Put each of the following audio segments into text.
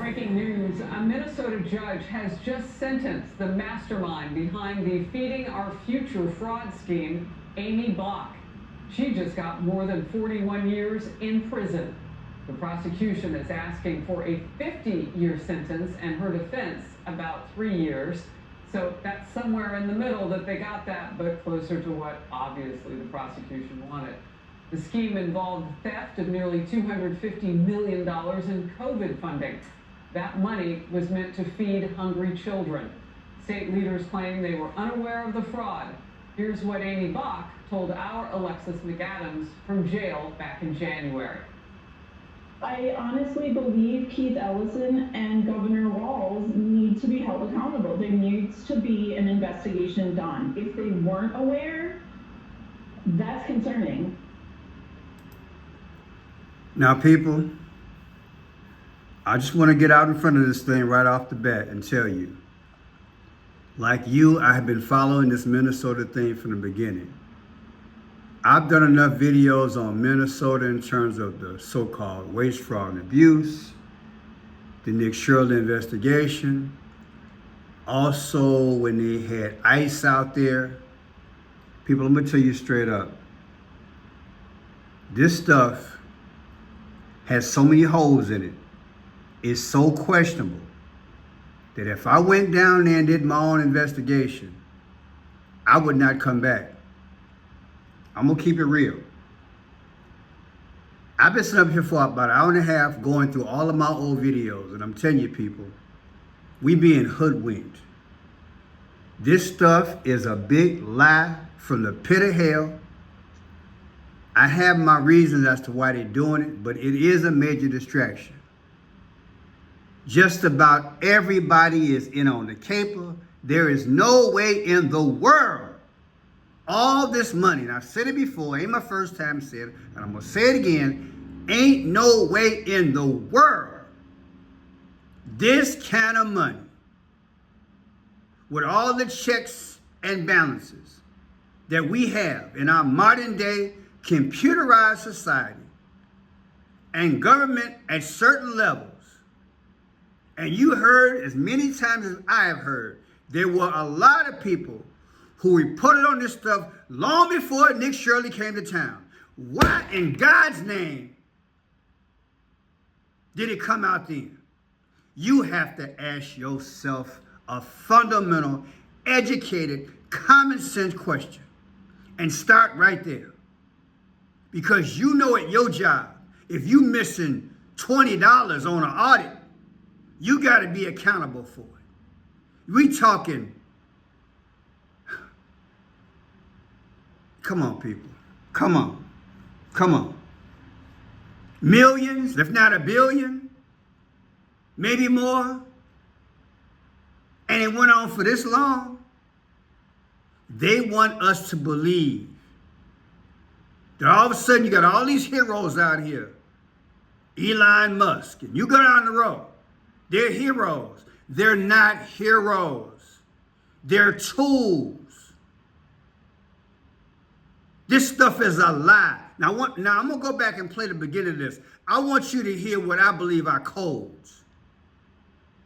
Breaking news, a Minnesota judge has just sentenced the mastermind behind the Feeding Our Future fraud scheme, Amy Block. She just got more than 41 years in prison. The prosecution is asking for a 50-year sentence and her defense about 3 years. So that's somewhere in the middle that they got that, but closer to what obviously the prosecution wanted. The scheme involved theft of nearly $250 million in COVID funding. That money was meant to feed hungry children. State leaders claim they were unaware of the fraud. Here's what Amy Block told our Alexis McAdams from jail back in January. I honestly believe Keith Ellison and Governor Walz need to be held accountable. There needs to be an investigation done. If they weren't aware, that's concerning. Now, people, I just want to get out in front of this thing right off the bat and tell you, like you, I have been following this Minnesota thing from the beginning. I've done enough videos on Minnesota in terms of the so-called waste, fraud, and abuse, the Nick Shirley investigation, also when they had ICE out there. People, I'm going to tell you straight up, this stuff has so many holes in it. It's so questionable that if I went down there and did my own investigation, I would not come back. I'm gonna keep it real. I've been sitting up here for about an hour and a half going through all of my old videos, and I'm telling you people, we being hoodwinked. This stuff is a big lie from the pit of hell. I have my reasons as to why they're doing it, but it is a major distraction. Just about everybody is in on the caper. There is no way in the world all this money, and I've said it before, ain't my first time saying it, and I'm gonna say it again, ain't no way in the world this kind of money, with all the checks and balances that we have in our modern day computerized society and government at certain levels, and you heard as many times as I have heard, there were a lot of people who reported on this stuff long before Nick Shirley came to town. Why in God's name did it come out then? You have to ask yourself a fundamental, educated, common sense question and start right there. Because you know at your job, if you missing $20 on an audit, you got to be accountable for it. We talking, come on, people. Come on. Come on. Millions, if not a billion, maybe more. And it went on for this long. They want us to believe that all of a sudden you got all these heroes out here. Elon Musk, and you go down the road. They're heroes. They're not heroes. They're tools. This stuff is a lie. Now I'm going to go back and play the beginning of this. I want you to hear what I believe are codes.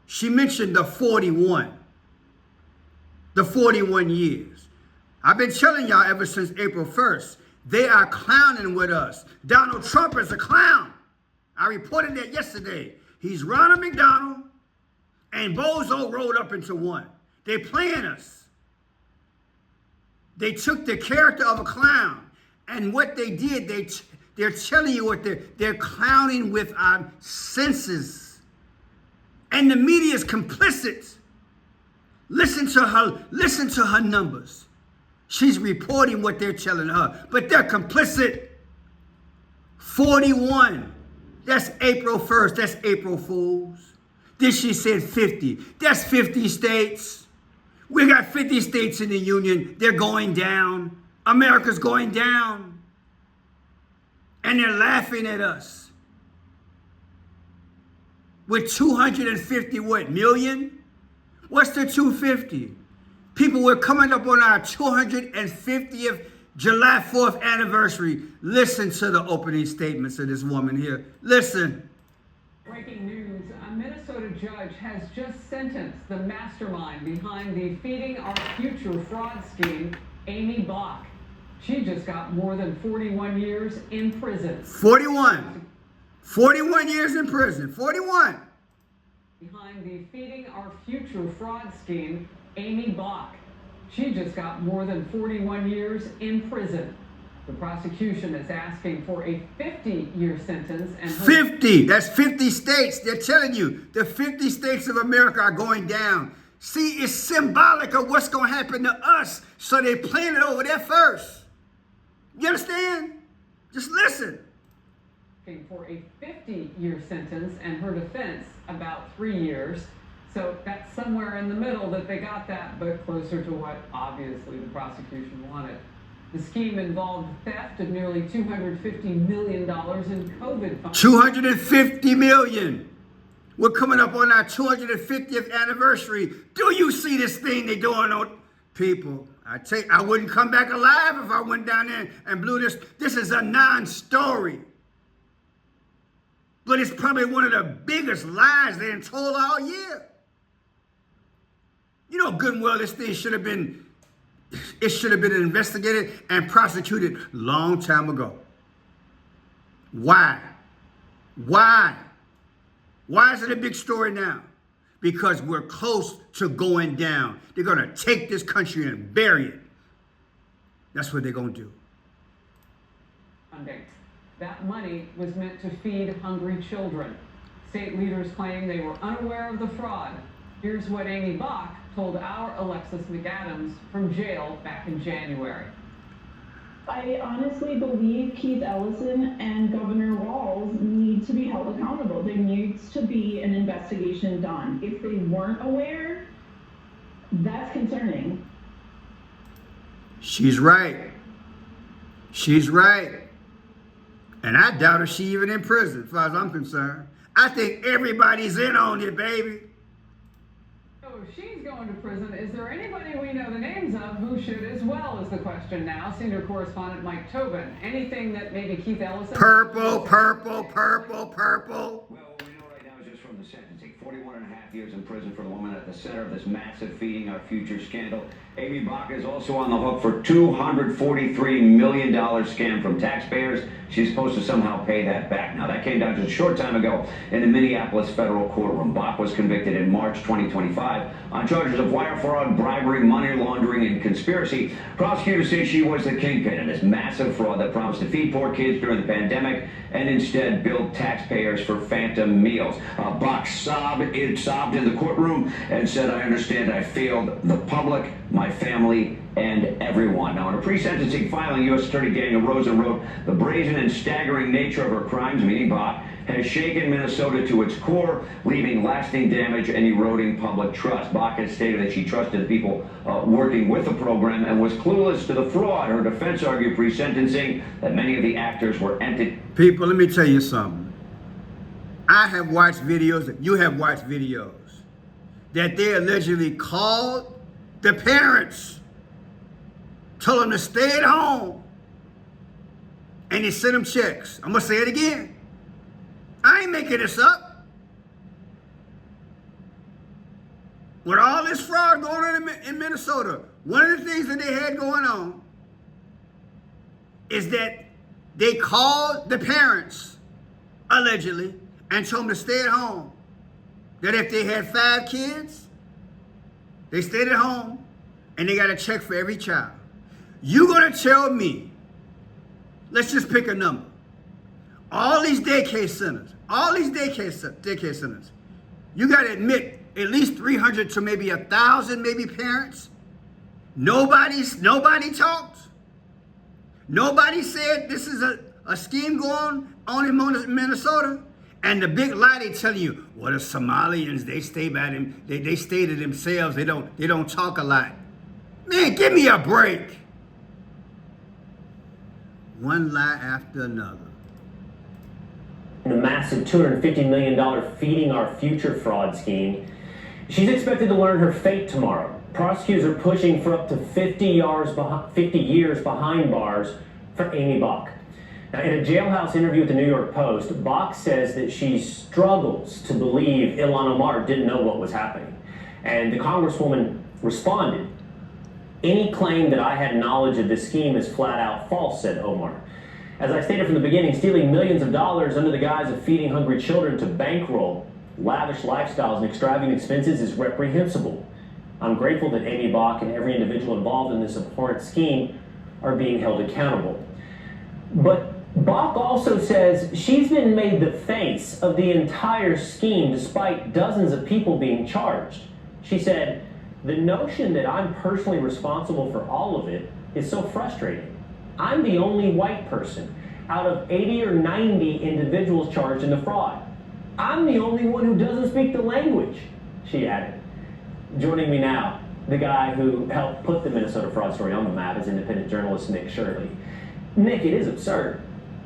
She mentioned the 41 years. I've been telling y'all ever since April 1st, they are clowning with us. Donald Trump is a clown. I reported that yesterday. He's Ronald McDonald and Bozo rolled up into one. They playing us. They took the character of a clown, and what they did, they're telling you what they're clowning with our senses. And the media is complicit. Listen to her numbers. She's reporting what they're telling her, but they're complicit. 41. That's April 1st. That's April Fools. Then she said 50. That's 50 states. We got 50 states in the union. They're going down. America's going down. And they're laughing at us. With 250 what, million? What's the 250? People, we're coming up on our 250th July 4th anniversary. Listen to the opening statements of this woman here. Listen. Breaking news, a Minnesota judge has just sentenced the mastermind behind the Feeding Our Future fraud scheme, Amy Bach. She just got more than 41 years in prison. 41. 41 years in prison. 41. Behind the Feeding Our Future fraud scheme, Amy Bach. She just got more than 41 years in prison. The prosecution is asking for a 50-year sentence. And 50. That's 50 states. They're telling you the 50 states of America are going down. See, it's symbolic of what's going to happen to us. So they're playing it over there first. You understand? Just listen. For a 50-year sentence, and her defense about 3 years. So that's somewhere in the middle that they got that, but closer to what obviously the prosecution wanted. The scheme involved theft of nearly $250 million in COVID funds. $250 million. We're coming up on our 250th anniversary. Do you see this thing they're doing on people? I wouldn't come back alive if I went down there and blew this. This is a non-story. But it's probably one of the biggest lies they done told all year. You know good and well this thing should have been investigated and prosecuted long time ago. Why? Why? Why is it a big story now? Because we're close to going down. They're going to take this country and bury it. That's what they're going to do. That money was meant to feed hungry children. State leaders claim they were unaware of the fraud. Here's what Amy Bach told our Alexis McAdams from jail back in January. I honestly believe Keith Ellison and Governor Walz need to be held accountable. There needs to be an investigation done. If they weren't aware, that's concerning. She's right. She's right. And I doubt if she's even in prison, as far as I'm concerned. I think everybody's in on it, baby. So if she's going to prison, is there anybody we know the names of who should as well, is the question now. Senior correspondent Mike Tobin. Anything that maybe Keith Ellison... Purple, purple, purple, purple. Well, what we know right now is just from the sentencing. 41 and a half years in prison for the woman at the center of this massive Feeding Our Future scandal. Amy Bach is also on the hook for $243 million scam from taxpayers. She's supposed to somehow pay that back. Now, that came down just a short time ago in the Minneapolis federal courtroom. Bach was convicted in March 2025 on charges of wire fraud, bribery, money laundering, and conspiracy. Prosecutors say she was the kingpin in this massive fraud that promised to feed poor kids during the pandemic and instead billed taxpayers for phantom meals. Bach sobbed in the courtroom and said, "I understand I failed the public, my family, and everyone." Now, in a pre-sentencing filing, U.S. Attorney Daniel Rosen wrote, "The brazen and staggering nature of her crimes," meaning Bach, "has shaken Minnesota to its core, leaving lasting damage and eroding public trust." Bach has stated that she trusted the people working with the program and was clueless to the fraud. Her defense argued pre-sentencing that many of the actors were entities. People, let me tell you something. I have watched videos, you have watched videos, that they allegedly called the parents, told them to stay at home, and they sent them checks. I'm going to say it again. I ain't making this up. With all this fraud going on in Minnesota, one of the things that they had going on is that they called the parents, allegedly, and told them to stay at home. That if they had 5 kids, they stayed at home, and they got a check for every child. You gonna tell me, let's just pick a number. All these daycare centers, you gotta admit at least 300 to maybe 1,000 maybe parents. Nobody talked. Nobody said this is a scheme going on in Minnesota. And the big lie they tell you, well, the Somalians, they stay by them, they stay to themselves, they don't talk a lot. Man, give me a break. One lie after another. The massive $250 million Feeding Our Future fraud scheme. She's expected to learn her fate tomorrow. Prosecutors are pushing for up to 50 years behind bars for Amy Bach. Now, in a jailhouse interview with the New York Post, Box says that she struggles to believe Ilhan Omar didn't know what was happening. And the Congresswoman responded, "Any claim that I had knowledge of this scheme is flat out false," said Omar. As I stated from the beginning, stealing millions of dollars under the guise of feeding hungry children to bankroll lavish lifestyles and extravagant expenses is reprehensible. I'm grateful that Amy Bach and every individual involved in this abhorrent scheme are being held accountable. But Bach also says she's been made the face of the entire scheme despite dozens of people being charged. She said, "The notion that I'm personally responsible for all of it is so frustrating. I'm the only white person out of 80 or 90 individuals charged in the fraud. I'm the only one who doesn't speak the language," she added. Joining me now, the guy who helped put the Minnesota fraud story on the map is independent journalist Nick Shirley. Nick, it is absurd.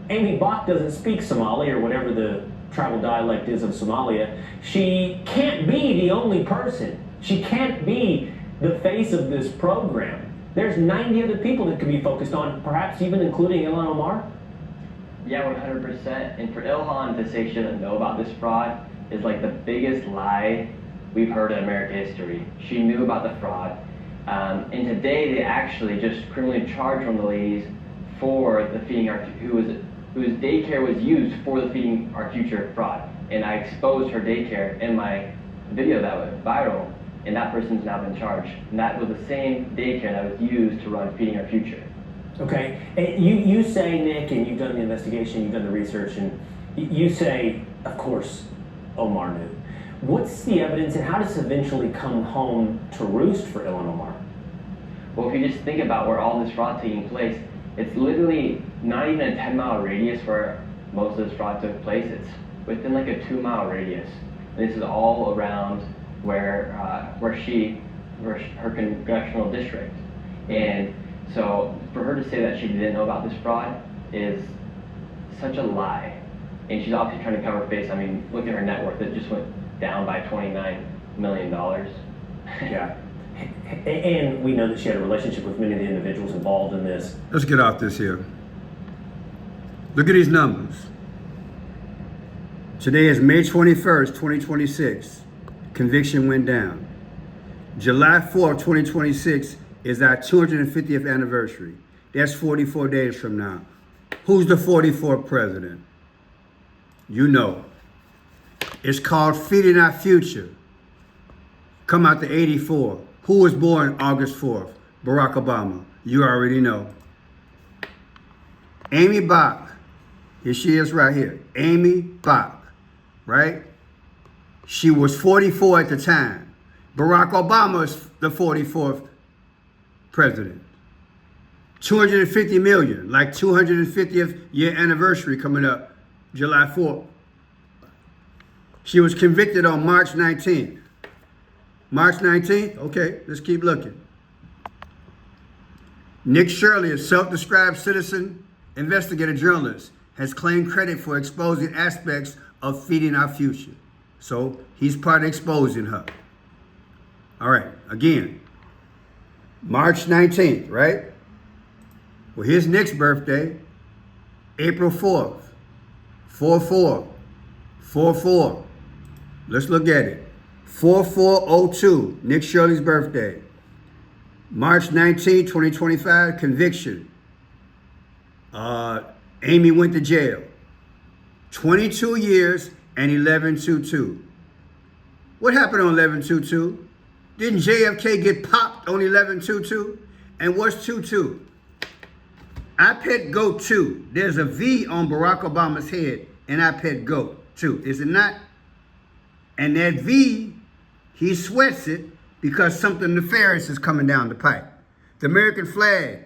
Amy Bach doesn't speak Somali or whatever the tribal dialect is of Somalia. She can't be the only person. She can't be the face of this program. There's 90 other people that could be focused on, perhaps even including Ilhan Omar. Yeah, 100%. And for Ilhan to say she doesn't know about this fraud is like the biggest lie we've heard in American history. She knew about the fraud. And today they actually just criminally charged one of the ladies for the Feeding Our whose daycare was used for the Feeding Our Future fraud. And I exposed her daycare in my video that went viral, and that person's now been charged. And that was the same daycare that was used to run Feeding Our Future. Okay, and you say, Nick, and you've done the investigation, you've done the research, and you say, of course, Omar knew. What's the evidence, and how does this eventually come home to roost for Ilhan Omar? Well, if you just think about where all this fraud taking place, it's literally not even a 10-mile radius where most of this fraud took place. It's within like a 2-mile radius. And this is all around where her congressional district. And so for her to say that she didn't know about this fraud is such a lie. And she's obviously trying to cover her face. I mean, look at her net worth. It just went down by $29 million. Yeah. And we know that she had a relationship with many of the individuals involved in this. Let's get off this here. Look at these numbers. Today is May 21st, 2026. Conviction went down. July 4th, 2026 is our 250th anniversary. That's 44 days from now. Who's the 44th president? You know. It's called Feeding Our Future. Come out to 84. Who was born August 4th? Barack Obama. You already know. Amy Bach. Here she is right here. Amy Bach. Right? She was 44 at the time. Barack Obama is the 44th president. 250 million, like 250th year anniversary coming up, July 4th. She was convicted on March 19th. March 19th? Okay, let's keep looking. Nick Shirley, a self-described citizen investigator journalist, has claimed credit for exposing aspects of Feeding Our Future. So he's part of exposing her. All right, again, March 19th, right? Well, here's Nick's birthday, April 4th, 4-4, 4-4. Let's look at it. 4402, Nick Shirley's birthday. March 19, 2025, conviction. Amy went to jail. 22 years and 11/22. What happened on 11/22? Didn't JFK get popped on 11/22? And what's 22? I pet goat too. There's a V on Barack Obama's head, and I pet goat too. Is it not? And that V, he sweats it because something nefarious is coming down the pipe. The American flag,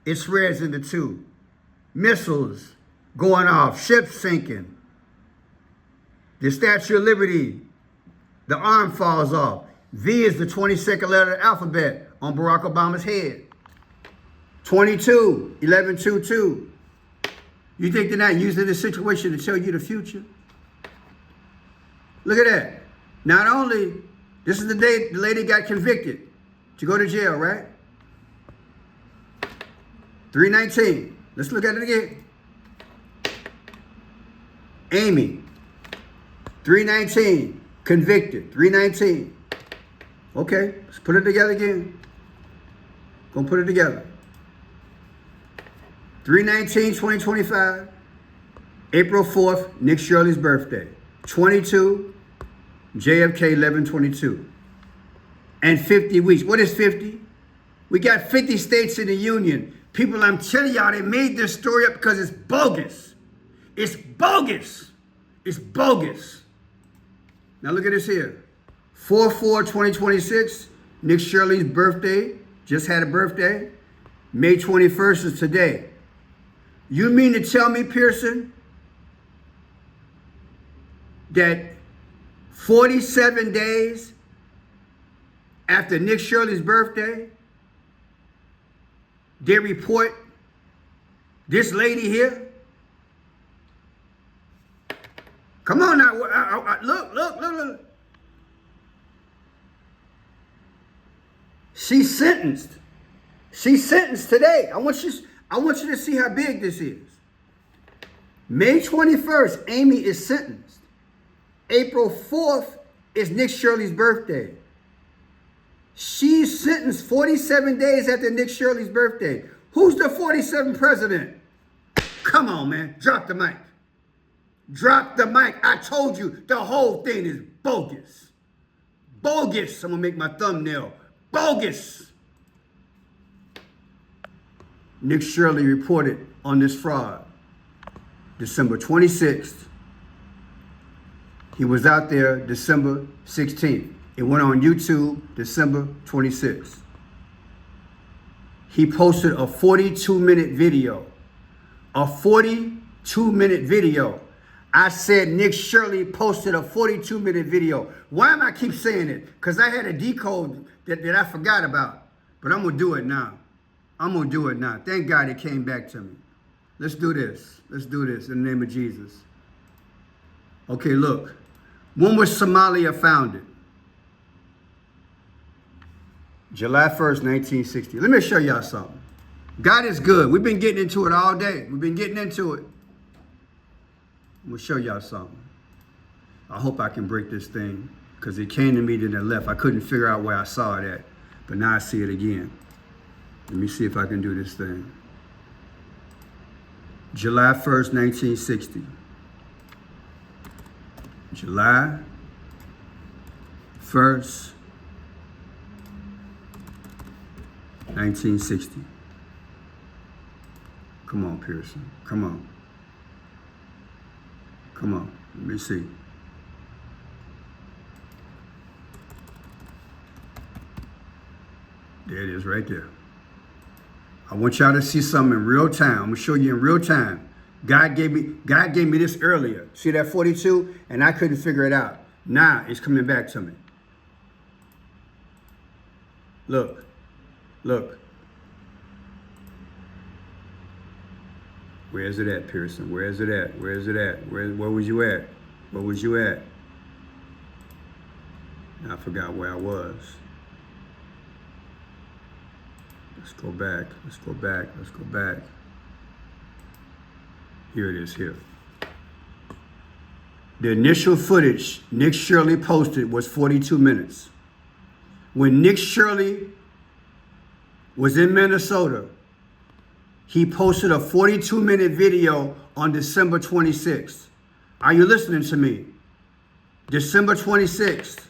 it spreads into two. Missiles going off, ships sinking. The Statue of Liberty, the arm falls off. V is the 22nd letter of the alphabet on Barack Obama's head. 22, 11/22. You think they're not using this situation to tell you the future? Look at that. Not only, this is the day the lady got convicted to go to jail, right? 3/19. Let's look at it again. Amy, 319, convicted, 319. Okay, let's put it together again. Gonna put it together. 3/19/2025, April 4th, Nick Shirley's birthday. 22, JFK 11/22. And 50 weeks. What is 50? We got 50 states in the union. People, I'm telling y'all, they made this story up because it's bogus. It's bogus. It's bogus. Now look at this here. 4/4/2026, Nick Shirley's birthday. Just had a birthday. May 21st is today. You mean to tell me, Pearson, that 47 days after Nick Shirley's birthday, they report this lady here? Come on now, look. She's sentenced. She's sentenced today. I want you to see how big this is. May 21st, Amy is sentenced. April 4th is Nick Shirley's birthday. She's sentenced 47 days after Nick Shirley's birthday. Who's the 47th president? Come on, man. Drop the mic. Drop the mic. I told you the whole thing is bogus. Bogus. I'm going to make my thumbnail. Bogus. Nick Shirley reported on this fraud December 26th. He was out there December 16th. It went on YouTube December 26th. He posted a 42-minute video. A 42-minute video. I said Nick Shirley posted a 42-minute video. Why am I keep saying it? Because I had a decode that I forgot about. But I'm going to do it now. I'm going to do it now. Thank God it came back to me. Let's do this. Let's do this in the name of Jesus. Okay, look. When was Somalia founded? July 1st, 1960. Let me show y'all something. God is good. We've been getting into it all day. We've been getting into it. I'm going to show y'all something. I hope I can break this thing because it came to me then it left. I couldn't figure out where I saw it at, but now I see it again. Let me see if I can do this thing. July 1st, 1960. July 1st, 1960. Come on, Pearson. Come on. Come on. Let me see. There it is right there. I want y'all to see something in real time. I'm going to show you in real time. God gave me this earlier. See that 42? And I couldn't figure it out. Now it's coming back to me. Look. Look. Where is it at, Pearson? Where is it at? Where is it at? Where was you at? Where was you at? I forgot where I was. Let's go back. Let's go back. Let's go back. Here it is here. The initial footage Nick Shirley posted was 42 minutes. When Nick Shirley was in Minnesota, he posted a 42-minute video on December 26th. Are you listening to me? December 26th.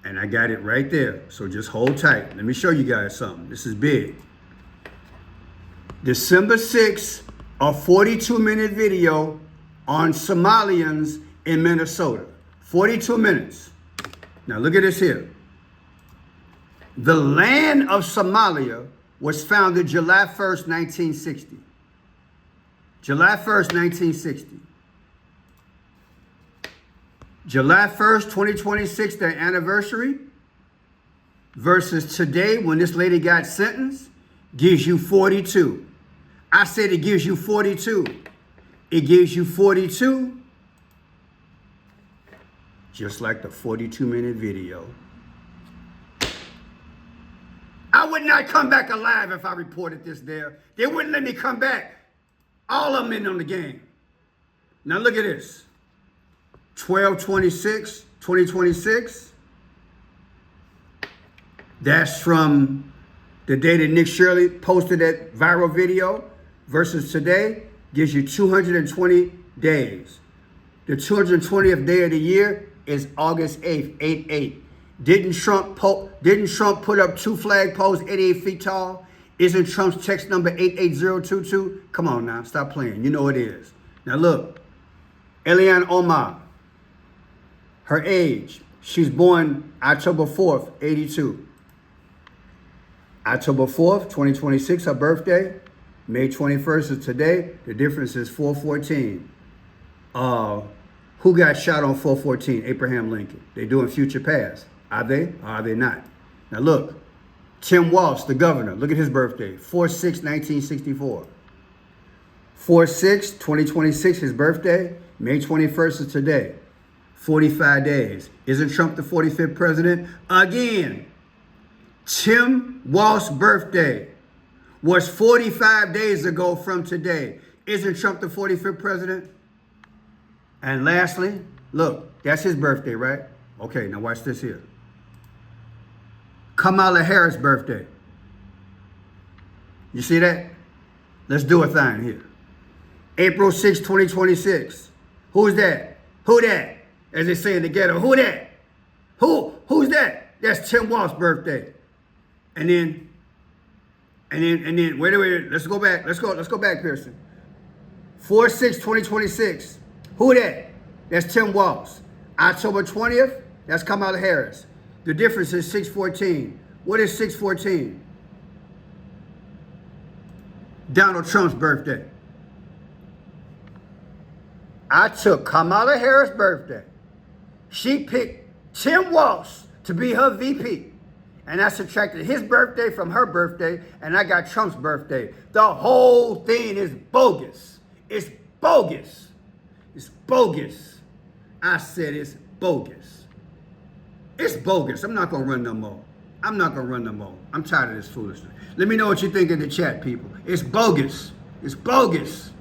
And I got it right there. So just hold tight. Let me show you guys something. This is big. December 6th, a 42-minute video on Somalians in Minnesota. 42 minutes. Now look at this here. The land of Somalia was founded July 1st, 1960. July 1st, 1960. July 1st, 2026, their anniversary, versus today when this lady got sentenced, gives you 42. I said it gives you 42. It gives you 42, just like the 42-minute video. I would not come back alive if I reported this there. They wouldn't let me come back. All of them in on the game. Now look at this. 12/26/2026. That's from the day that Nick Shirley posted that viral video versus today gives you 220 days. The 220th day of the year is August 8th, 8/8. Didn't Trump put up 2 flagpoles 88 feet tall? Isn't Trump's text number 88022? Come on now, stop playing. You know it is. Now look, Eliane Omar, her age, she's born October 4th, 82. October 4th, 2026, her birthday. May 21st is today. The difference is 4/14. Who got shot on 4/14? Abraham Lincoln. They doing future past. Are they or are they not? Now look, Tim Walz, the governor, look at his birthday, 4/6/1964. 4/6/2026, his birthday. May 21st is today. 45 days. Isn't Trump the 45th president? Again, Tim Walz's birthday was 45 days ago from today. Isn't Trump the 45th president? And lastly, look, that's his birthday, right? Okay, now watch this here. Kamala Harris' birthday. You see that? Let's do a thing here. April 6, 2026. Who's that? Who that? As they say in the ghetto, who that? Who's that? That's Tim Walz's birthday. And then, wait, let's go back. Let's go back, Pearson. 4/6/2026. Who that? That's Tim Walz. October 20th, that's Kamala Harris. The difference is 6/14. What is 6/14? Donald Trump's birthday. I took Kamala Harris' birthday. She picked Tim Walz to be her VP. And I subtracted his birthday from her birthday, and I got Trump's birthday. The whole thing is bogus. It's bogus. It's bogus. I said it's bogus. It's bogus. I'm not going to run no more. I'm tired of this foolishness. Let me know what you think in the chat, people. It's bogus. It's bogus.